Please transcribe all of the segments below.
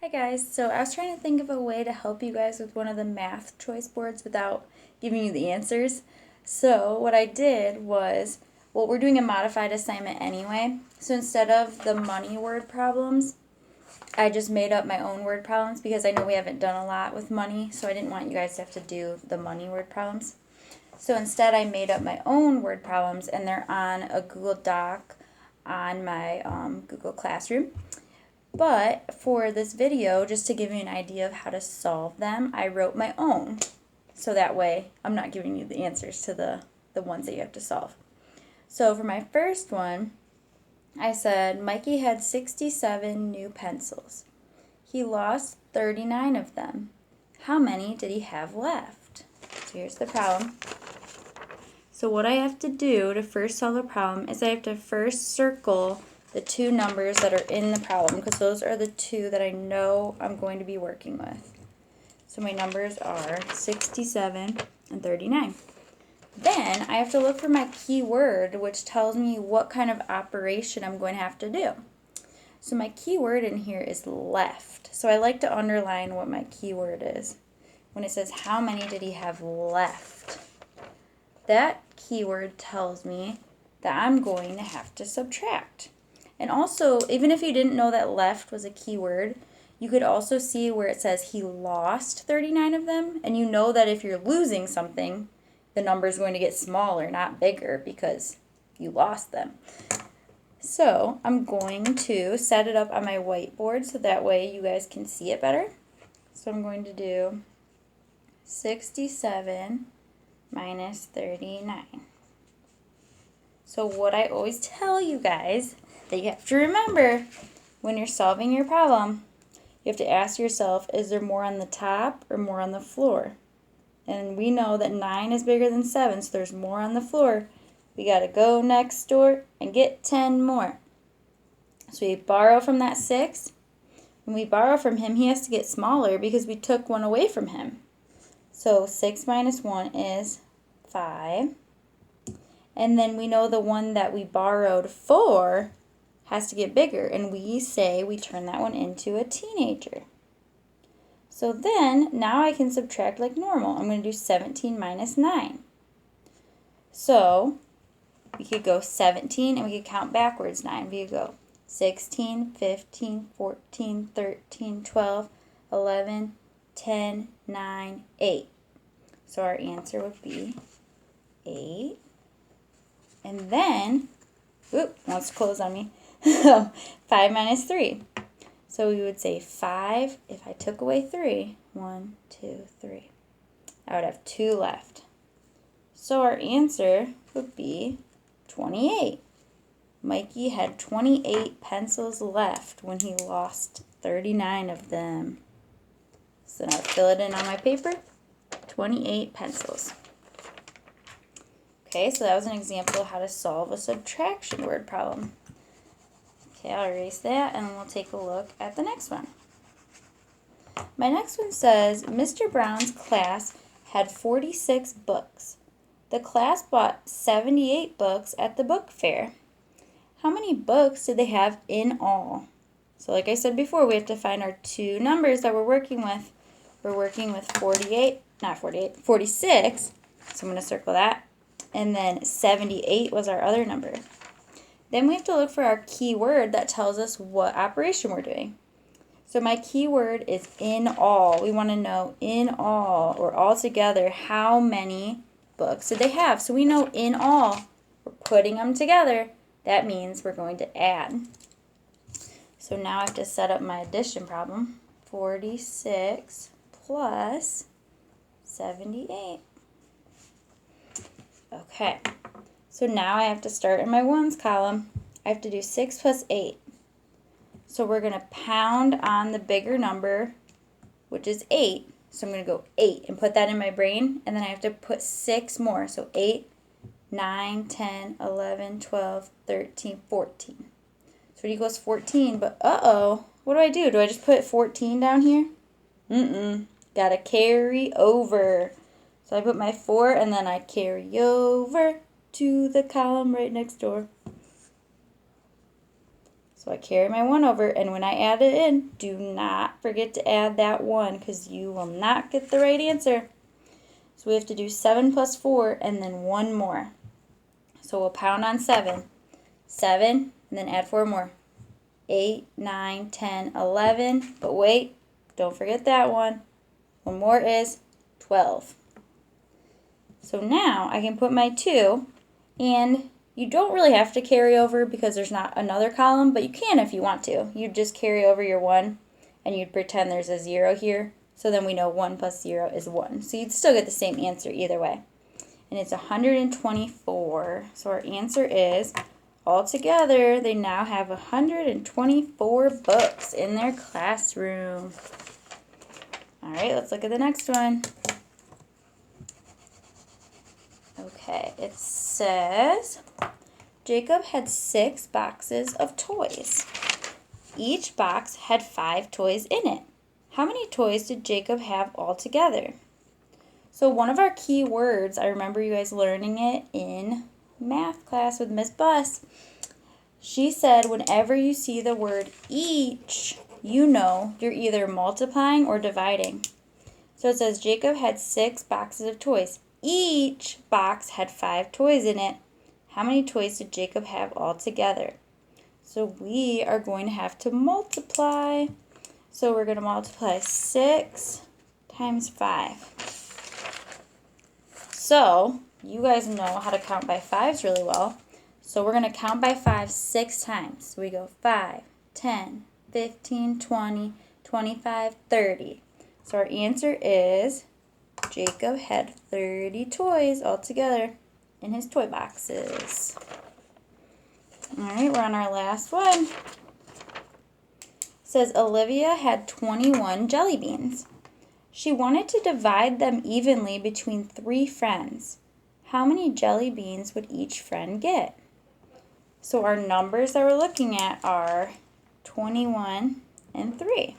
Hi guys, so I was trying to think of a way to help you guys with one of the math choice boards without giving you the answers. So what I did was, well, we're doing a modified assignment anyway, so instead of the money word problems, I just made up my own word problems because I know we haven't done a lot with money, so I didn't want you guys to have to do the money word problems. So instead I made up my own word problems and they're on a Google Doc on my Google Classroom. But for this video, just to give you an idea of how to solve them, I wrote my own. So that way, I'm not giving you the answers to the ones that you have to solve. So for my first one, I said Mikey had 67 new pencils. He lost 39 of them. How many did he have left? So here's the problem. So what I have to do to first solve a problem is I have to first circle the two numbers that are in the problem because those are the two that I know I'm going to be working with. So my numbers are 67 and 39. Then I have to look for my keyword, which tells me what kind of operation I'm going to have to do. So my keyword in here is left. So I like to underline what my keyword is. When it says how many did he have left, that keyword tells me that I'm going to have to subtract. And also, even if you didn't know that left was a keyword, you could also see where it says he lost 39 of them, and you know that if you're losing something, the number is going to get smaller, not bigger, because you lost them. So I'm going to set it up on my whiteboard so that way you guys can see it better. So I'm going to do 67 minus 39. So what I always tell you guys that you have to remember when you're solving your problem, you have to ask yourself, is there more on the top or more on the floor? And we know that 9 is bigger than 7, so there's more on the floor. We got to go next door and get 10 more. So we borrow from that 6. When we borrow from him, he has to get smaller because we took one away from him. So 6 minus 1 is 5. And then we know the one that we borrowed for has to get bigger. And we say we turn that one into a teenager. So then, now I can subtract like normal. I'm going to do 17 minus 9. So we could go 17 and we could count backwards 9. We could go 16, 15, 14, 13, 12, 11, 10, 9, 8. So our answer would be 8. And then, wants to close on me. 5 minus 3. So we would say 5 if I took away 3. 1, 2, 3. I would have 2 left. So our answer would be 28. Mikey had 28 pencils left when he lost 39 of them. So now fill it in on my paper. 28 pencils. Okay, so that was an example of how to solve a subtraction word problem. Okay, I'll erase that and we'll take a look at the next one. My next one says, Mr. Brown's class had 46 books. The class bought 78 books at the book fair. How many books did they have in all? So like I said before, we have to find our two numbers that we're working with. We're working with 46. So I'm going to circle that. And then 78 was our other number. Then we have to look for our keyword that tells us what operation we're doing. So my keyword is in all. We want to know in all or all together how many books did they have. So we know in all, we're putting them together. That means we're going to add. So now I have to set up my addition problem. 46 plus 78. Okay. So now I have to start in my ones column. I have to do 6 plus 8. So we're going to pound on the bigger number, which is 8. So I'm going to go 8 and put that in my brain. And then I have to put 6 more. So 8, 9, 10, 11, 12, 13, 14. So it equals 14. But what do I do? Do I just put 14 down here? Got to carry over. So I put my 4 and then I carry over to the column right next door. So So I carry my 1 over, and when I add it in, do not forget to add that 1 because you will not get the right answer. So we have to do 7 plus 4 and then 1 more. So we'll pound on 7. 7, and then add 4 more. 8, 9, 10, 11. But wait, don't forget that one. 1 more is 12. So now I can put my 2, and you don't really have to carry over because there's not another column, but you can if you want to. You'd just carry over your 1, and you'd pretend there's a 0 here. So then we know 1 plus 0 is 1. So you'd still get the same answer either way. And it's 124. So our answer is, altogether, they now have 124 books in their classroom. All right, let's look at the next one. Okay, it says, Jacob had 6 boxes of toys. Each box had 5 toys in it. How many toys did Jacob have altogether? So one of our key words, I remember you guys learning it in math class with Miss Buss. She said whenever you see the word each, you know you're either multiplying or dividing. So it says Jacob had 6 boxes of toys. Each box had 5 toys in it. How many toys did Jacob have altogether? So we are going to have to multiply. So we're going to multiply 6 times 5. So you guys know how to count by 5s really well. So we're going to count by 5 6 times. So we go 5, 10, 15, 20, 25, 30. So our answer is Jacob had 30 toys altogether in his toy boxes. All right, we're on our last one. It says Olivia had 21 jelly beans. She wanted to divide them evenly between 3 friends. How many jelly beans would each friend get? So our numbers that we're looking at are 21 and 3.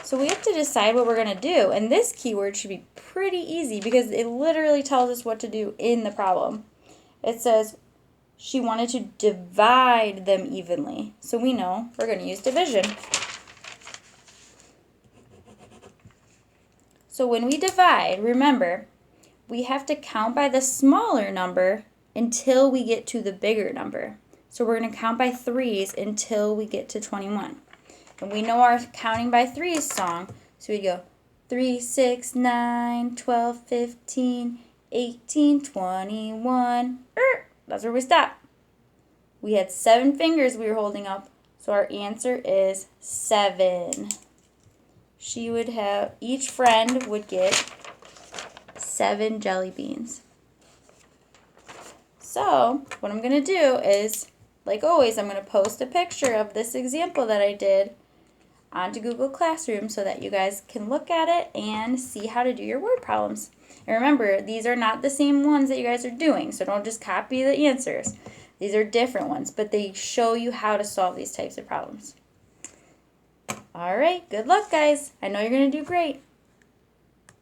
So we have to decide what we're going to do. And this keyword should be pretty easy because it literally tells us what to do in the problem. It says she wanted to divide them evenly. So we know we're going to use division. So when we divide, remember, we have to count by the smaller number until we get to the bigger number. So we're going to count by 3s until we get to 21. And we know our counting by 3s song. So we go 3, 6, 9, 12, 15, 18, 21. That's where we stop. We had 7 fingers we were holding up. So our answer is 7. She would have, each friend would get 7 jelly beans. So what I'm going to do is, like always, I'm going to post a picture of this example that I did onto Google Classroom so that you guys can look at it and see how to do your word problems. And remember, these are not the same ones that you guys are doing, so don't just copy the answers. These are different ones, but they show you how to solve these types of problems. All right, good luck, guys. I know you're going to do great.